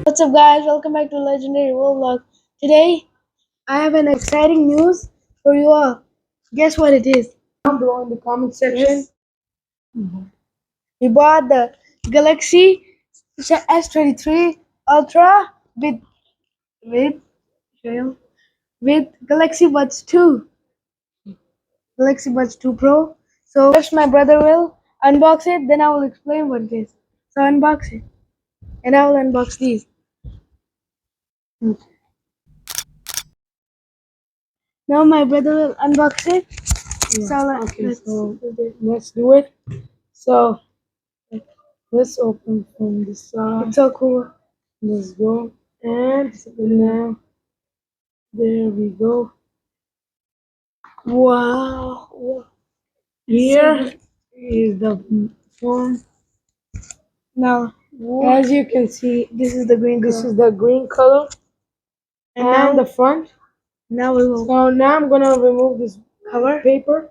What's up, guys? Welcome back to Legendary World Vlog. Today, I have an exciting news for you all. Guess what it is? Down below in the comment section. We bought the Galaxy S23 Ultra with with Galaxy Buds 2, Galaxy Buds 2 Pro. So first, my brother will unbox it. Then I will explain what it is. So unbox it, and I will unbox these. Now my brother will unbox it. Yeah. So Okay, so let's do it. So let's open from the side. it's so cool. Let's go. And now there we go. Wow. Here is the phone. Now, As you can see, this is the green this color. is the green color And and now, the front. now we will So now I'm gonna remove this cover. paper.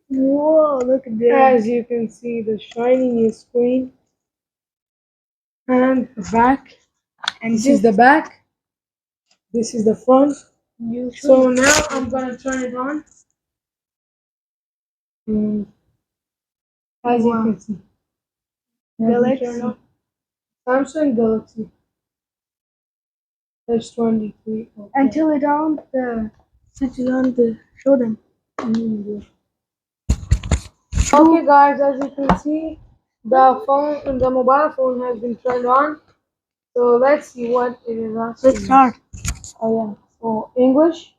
Whoa, look at this. As you can see, the shiny new screen and the back. And This is the back. This is the front. you So now I'm gonna turn it on. And as you Wow. can see, Galaxy. turn on. Samsung Galaxy S23 Ultra. Until it on, the switch is on to show them. Okay, guys, as you can see, the mobile phone has been turned on. So let's see what it is asking. Let's start. Oh yeah. So English,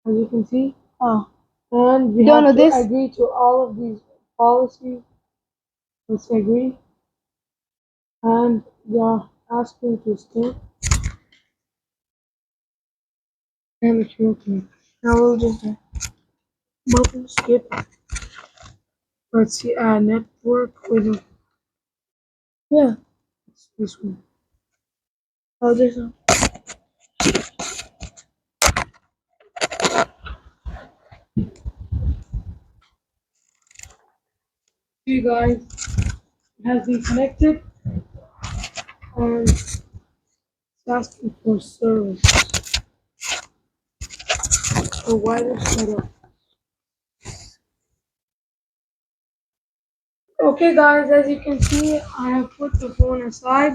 as you can see, Oh, and we don't have know to this? agree to all of these policies. Let's agree, and they are asking to scan. And it's working. Now we'll just Button skip. Let's see, network with yeah. this one. I'll just See, guys, it has been connected and it's asking for service. Provider setup. Okay, guys, as you can see, I have put the phone aside.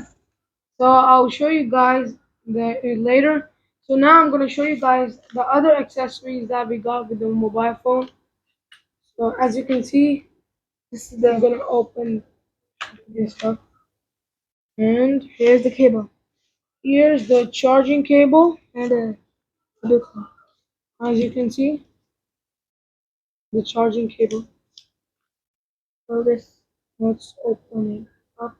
So I'll show you guys that later. So now I'm gonna show you guys the other accessories that we got with the mobile phone. So as you can see, this is I'm the gonna open this up. And here's the cable here's the charging cable. and As you can see, the charging cable. all this. Let's open it up.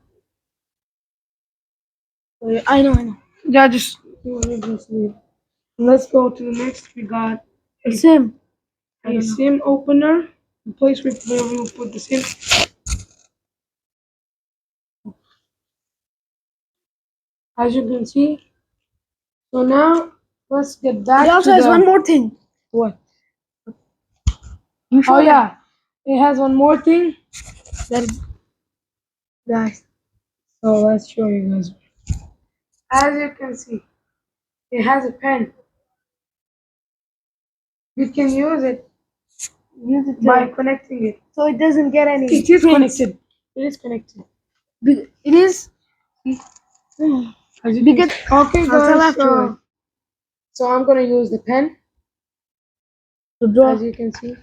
I know. Yeah, just leave. Let's go to the next. We got A SIM. I a don't know. SIM opener. The place where we will put the SIM. As you can see. So now let's get back It also to has the one more thing. what? You show Oh them. yeah, it has one more thing. That is, guys. So let's show you guys. As you can see, it has a pen. We can use it Use it by connecting it. so it doesn't get any. It is prints. connected. It is connected. It is. As you Because can, okay, I'll tell guys. afterward. So I'm gonna use the pen. To draw. As you can see.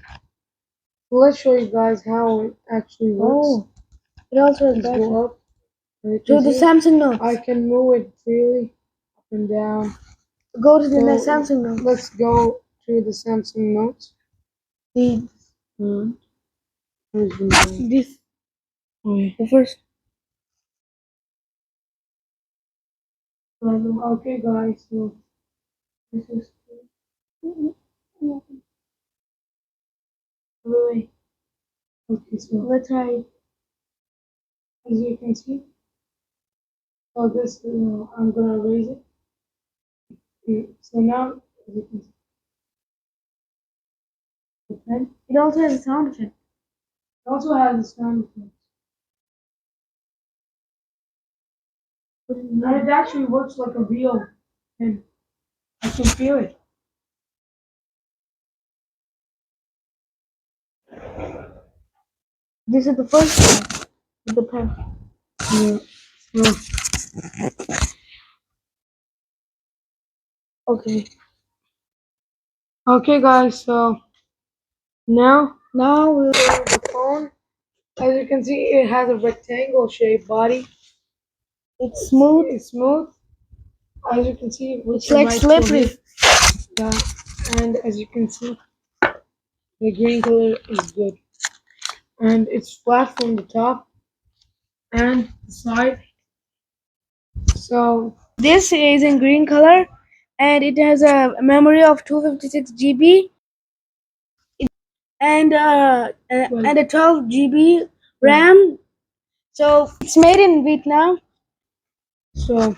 So let's show you guys how it actually works. Oh, it also has Let's battery. go up. To the Samsung Note. I can move it freely up and down. Go to the So Samsung Note. let's go to the Samsung Note. The Where's the Note? this Oh, yeah. the first. Okay, guys. So this is really okay. So Let's try. as you can see, so this I'm gonna raise it. Okay, so now as you can see, The pen. It also has a sound effect. It also has a sound effect. And it actually works like a real pen. I can feel it. This is the first one with the pen. Yeah. Yeah. Okay. Okay, guys. So now Now we'll. the phone. As you can see, it has a rectangle shaped body. It's smooth. It's smooth. As you can see, with It's the like right tool slippery. here. Yeah. And as you can see, the green color is good. And it's flat from the top and the side. So This is in green color, and it has a memory of 256 GB well, and a 12 GB yeah. RAM. So it's made in Vietnam. So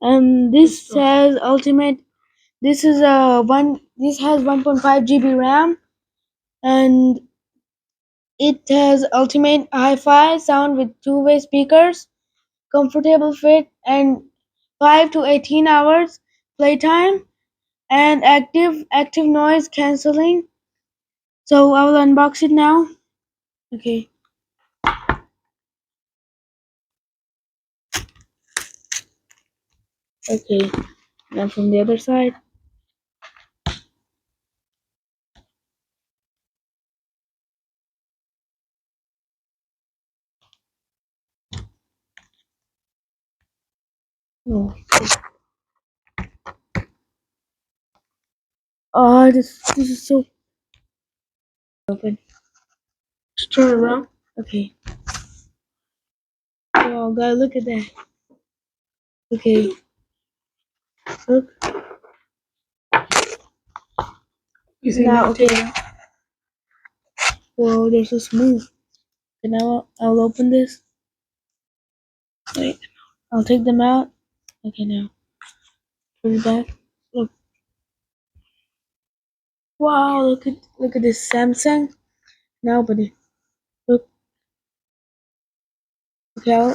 And let's this go. has ultimate. This is a one. This has 1.5 GB RAM, and it has ultimate hi-fi sound with two-way speakers, comfortable fit, and 5 to 18 hours playtime, and active noise cancelling. So I will unbox it now. Okay. Okay. Now from the other side. Oh, this is so open. Let's turn around. Okay. Oh God, look at that. Okay. Look. You see Now now okay. take it out. Whoa, they're so smooth. Okay, now I'll open this. Wait. I'll take them out. Okay, now put it back. Look. Wow, look at this Samsung. Now open it. Look. Okay,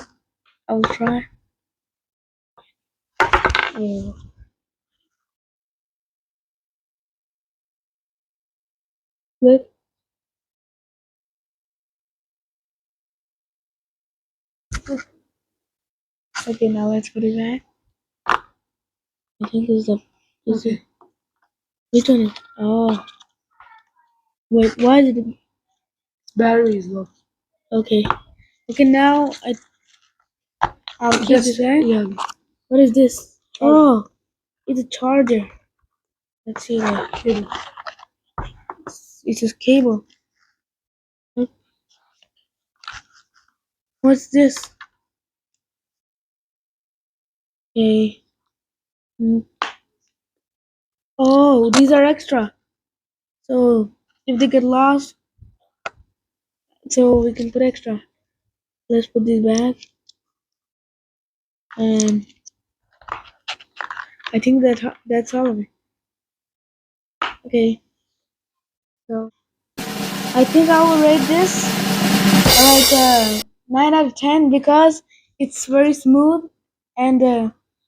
I'll try. Oh, look. Okay, now let's put it back. I think this is Okay. which one is oh wait, why did it Battery is low. okay. Okay, now I'll keep Just this back. yeah. What is this? Charge Oh, it's a charger. Let's see what cable. it's a cable. Look, what's this? Okay. Mm, oh, these are extra. So if they get lost, so we can put extra. Let's put these back. And I think that's all of it. Okay. So I think I will rate this like 9 out of 10 because it's very smooth and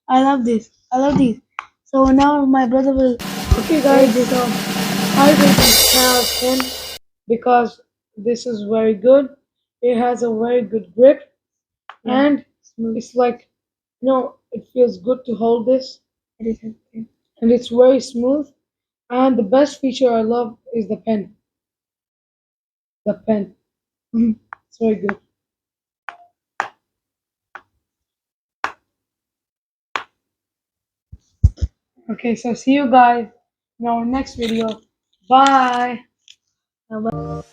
I love this. I love these. So now my brother will Okay, rate guys. this. So I rate this 10 out of 10 because this is very good. It has a very good grip, Yeah, and smooth. it's like it feels good to hold this, It is okay. and it's very smooth. And the best feature I love is the pen. The pen. It's very good. Okay, so see you guys in our next video. Bye. Now,